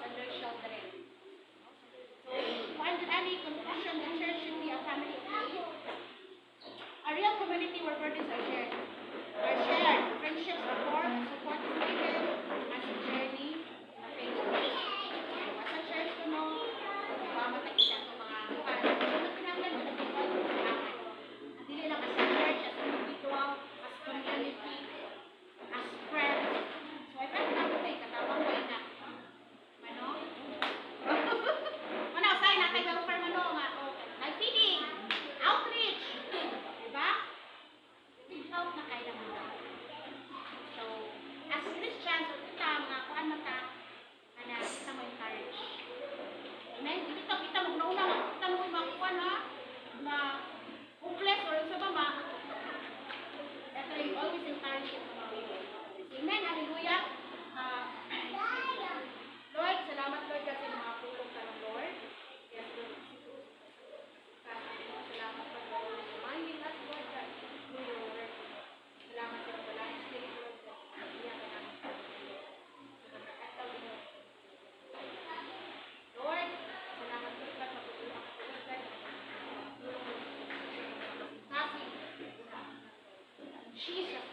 and their children. So, under any conclusion, the church should be a family of faith. A real community where burdens are shared. Friendship, support is needed as a journey na faith. As a church, matag siya itong mga kuhan. Pinanggan mo na kailangan. Dili lang as a church, as individual, as community, as friends. So, I friend na ko kayo, katawang kayo na. Ano? Ano, say na kayo welfare mo nga. Nag-feeding, outreach. Diba? Help na kayo naman. So, as Christians, kita mga kuhan mata, kita mo encourage. Amen? Kita magnauna, kita mo yung mga kuhan ha, na hopeless or sa baba, that I always encourage you. Amen? Hallelujah. Lord, salamat Lord kasi mga pulong ka ng Lord. Yes, Lord. Salamat Lord for reminding us, Lord, that through your word. Salamat sa mga Spirit, Lord, that iyan ka namin sa Lord, salamat Lord, at matutulong ang katulad. Jesus.